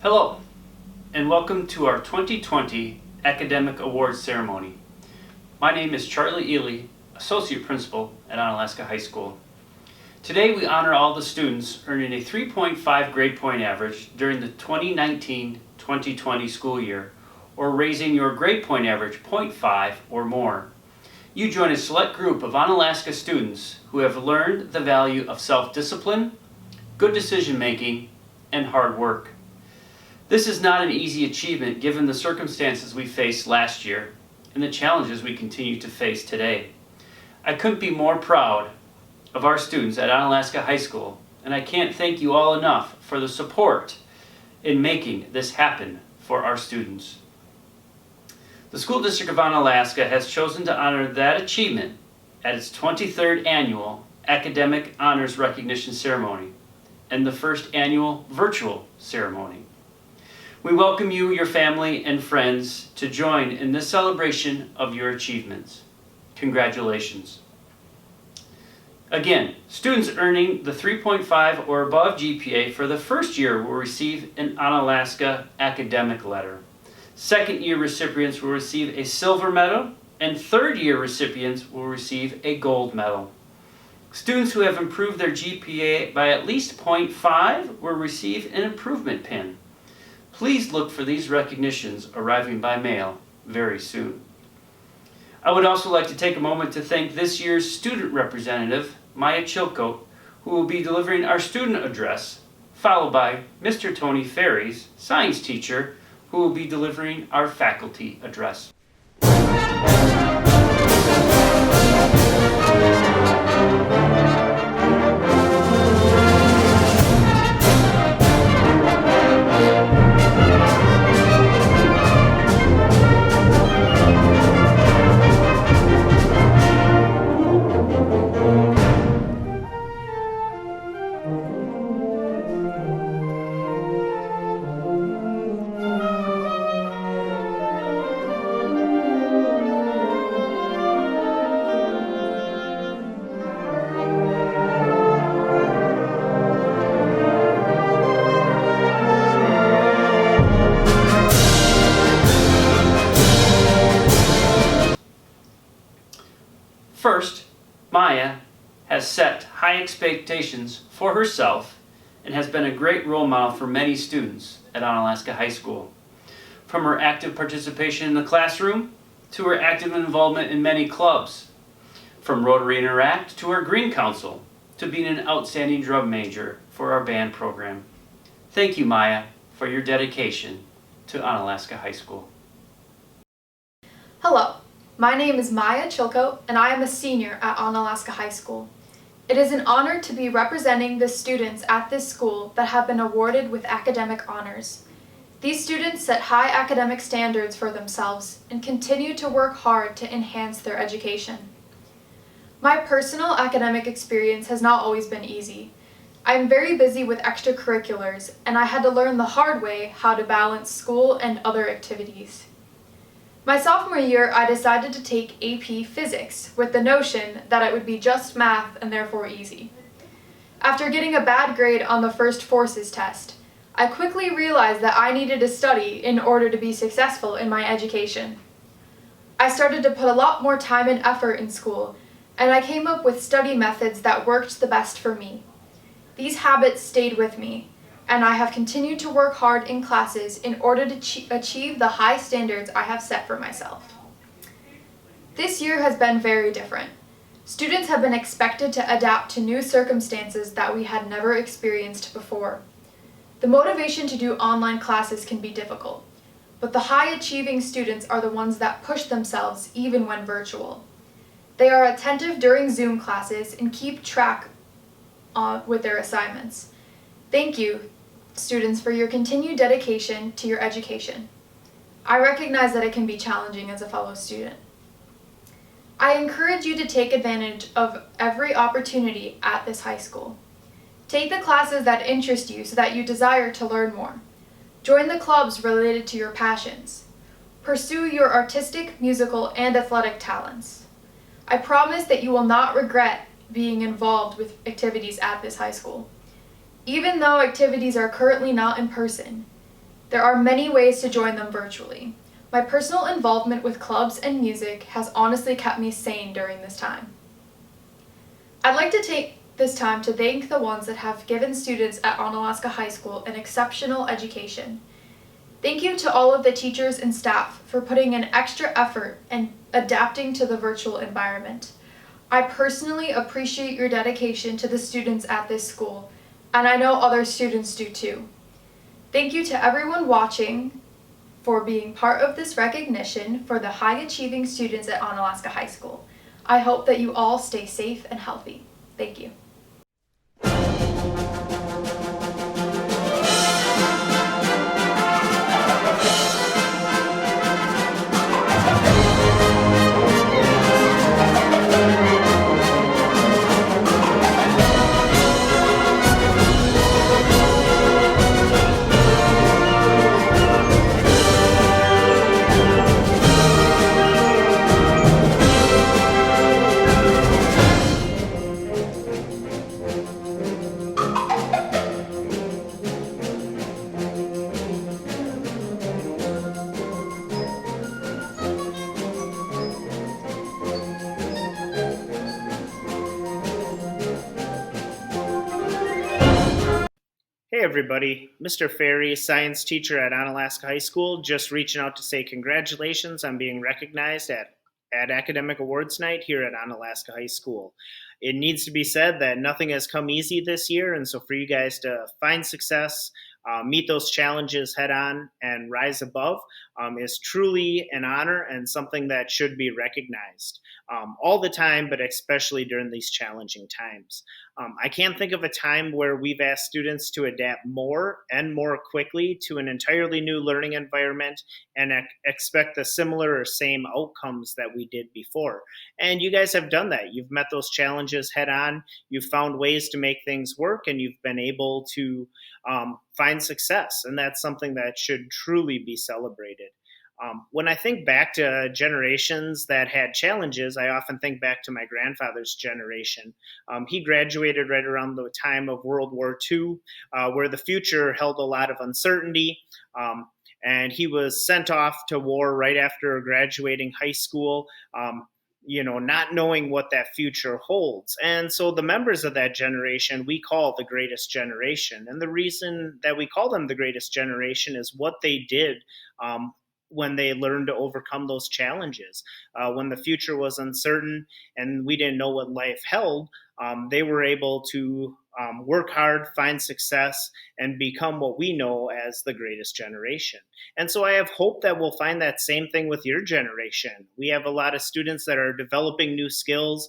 Hello, and welcome to our 2020 Academic Awards Ceremony. My name is Charlie Ely, Associate Principal at Onalaska High School. Today we honor all the students earning a 3.5 grade point average during the 2019-2020 school year, or raising your grade point average 0.5 or more. You join a select group of Onalaska students who have learned the value of self-discipline, good decision making, and hard work. This is not an easy achievement given the circumstances we faced last year and the challenges we continue to face today. I couldn't be more proud of our students at Onalaska High School, and I can't thank you all enough for the support in making this happen for our students. The School District of Onalaska has chosen to honor that achievement at its 23rd Annual Academic Honors Recognition Ceremony and the first annual virtual ceremony. We welcome you, your family, and friends to join in this celebration of your achievements. Congratulations. Again, students earning the 3.5 or above GPA for the first year will receive an Onalaska academic letter. Second year recipients will receive a silver medal, and third year recipients will receive a gold medal. Students who have improved their GPA by at least 0.5 will receive an improvement pin. Please look for these recognitions arriving by mail very soon. I would also like to take a moment to thank this year's student representative, Maya Chilcote, who will be delivering our student address, followed by Mr. Tony Ferries, science teacher, who will be delivering our faculty address. First, Maya has set high expectations for herself and has been a great role model for many students at Onalaska High School. From her active participation in the classroom to her active involvement in many clubs, from Rotary Interact to her Green Council to being an outstanding drum major for our band program. Thank you, Maya, for your dedication to Onalaska High School. Hello. My name is Maya Chilcote, and I am a senior at Onalaska High School. It is an honor to be representing the students at this school that have been awarded with academic honors. These students set high academic standards for themselves and continue to work hard to enhance their education. My personal academic experience has not always been easy. I am very busy with extracurriculars, and I had to learn the hard way how to balance school and other activities. My sophomore year, I decided to take AP Physics with the notion that it would be just math and therefore easy. After getting a bad grade on the first forces test, I quickly realized that I needed to study in order to be successful in my education. I started to put a lot more time and effort in school, and I came up with study methods that worked the best for me. These habits stayed with me, and I have continued to work hard in classes in order to achieve the high standards I have set for myself. This year has been very different. Students have been expected to adapt to new circumstances that we had never experienced before. The motivation to do online classes can be difficult, but the high-achieving students are the ones that push themselves even when virtual. They are attentive during Zoom classes and keep track with their assignments. Thank you, students, for your continued dedication to your education. I recognize that it can be challenging as a fellow student. I encourage you to take advantage of every opportunity at this high school. Take the classes that interest you so that you desire to learn more. Join the clubs related to your passions. Pursue your artistic, musical, and athletic talents. I promise that you will not regret being involved with activities at this high school. Even though activities are currently not in person, There are many ways to join them virtually. My personal involvement with clubs and music has honestly kept me sane during this time. I'd like to take this time to thank the ones that have given students at Onalaska High School an exceptional education. Thank you to all of the teachers and staff for putting in extra effort and adapting to the virtual environment. I personally appreciate your dedication to the students at this school, and I know other students do too. Thank you to everyone watching for being part of this recognition for the high achieving students at Onalaska High School. I hope that you all stay safe and healthy. Thank you. Hey everybody, Mr. Ferry, science teacher at Onalaska High School, just reaching out to say congratulations on being recognized at Academic Awards Night here at Onalaska High School. It needs to be said that nothing has come easy this year, and so for you guys to find success, meet those challenges head on, and rise above is truly an honor and something that should be recognized all the time, but especially during these challenging times. I can't think of a time where we've asked students to adapt more and more quickly to an entirely new learning environment and expect the similar or same outcomes that we did before. And you guys have done that. You've met those challenges head on. You've found ways to make things work, and you've been able to find success. And that's something that should truly be celebrated. When I think back to generations that had challenges, I often think back to my grandfather's generation. He graduated right around the time of World War II, where the future held a lot of uncertainty. And he was sent off to war right after graduating high school. Not knowing what that future holds. And so the members of that generation, we call the greatest generation. And the reason that we call them the greatest generation is what they did when they learned to overcome those challenges. When the future was uncertain and we didn't know what life held, they were able to work hard, find success, and become what we know as the greatest generation. And so I have hope that we'll find that same thing with your generation. We have a lot of students that are developing new skills,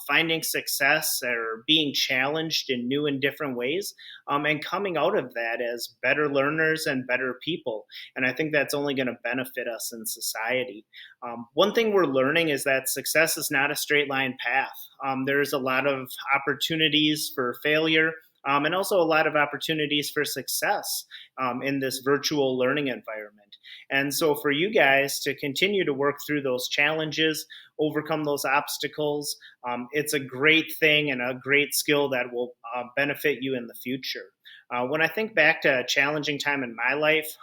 finding success, or being challenged in new and different ways, and coming out of that as better learners and better people. And I think that's only going to benefit us in society. One thing we're learning is that success is not a straight line path. There's a lot of opportunities for failure, and also a lot of opportunities for success in this virtual learning environment. And so for you guys to continue to work through those challenges, overcome those obstacles, it's a great thing and a great skill that will benefit you in the future. When I think back to a challenging time in my life,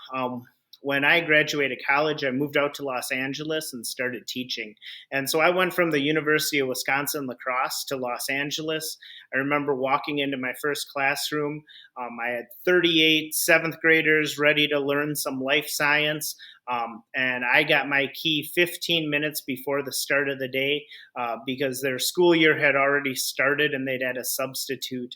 when I graduated college, I moved out to Los Angeles and started teaching. And so I went from the University of Wisconsin-La Crosse to Los Angeles. I remember walking into my first classroom. I had 38 seventh graders ready to learn some life science. And I got my key 15 minutes before the start of the day because their school year had already started and they'd had a substitute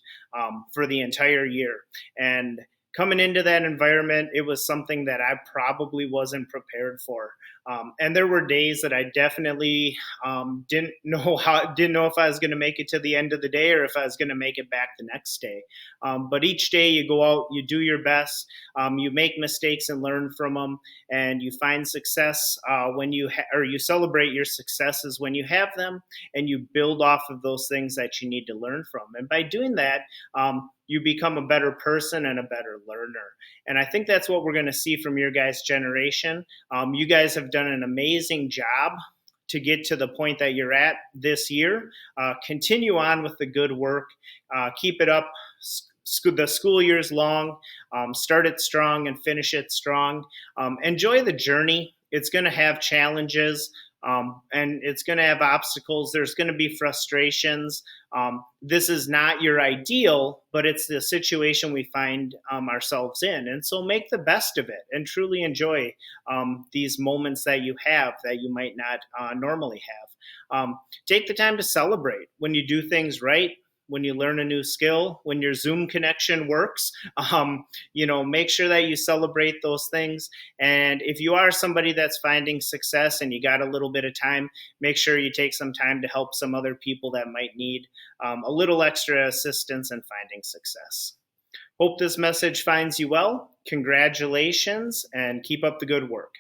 for the entire year. And coming into that environment, it was something that I probably wasn't prepared for. And there were days that I definitely didn't know if I was going to make it to the end of the day or if I was going to make it back the next day. But each day you go out, you do your best, you make mistakes and learn from them, and you find success when you celebrate your successes when you have them, and you build off of those things that you need to learn from. And by doing that, you become a better person and a better learner. And I think that's what we're going to see from your guys' generation. You guys have done an amazing job to get to the point that you're at this year. Continue on with the good work. Keep it up. the school year's long. Start it strong and finish it strong. Enjoy the journey. It's going to have challenges. And it's going to have obstacles. There's going to be frustrations. This is not your ideal, but it's the situation we find ourselves in. And so make the best of it and truly enjoy these moments that you have that you might not normally have. Take the time to celebrate when you do things right, when you learn a new skill, when your Zoom connection works. Make sure that you celebrate those things. And if you are somebody that's finding success and you got a little bit of time, make sure you take some time to help some other people that might need a little extra assistance in finding success. Hope this message finds you well. Congratulations and keep up the good work.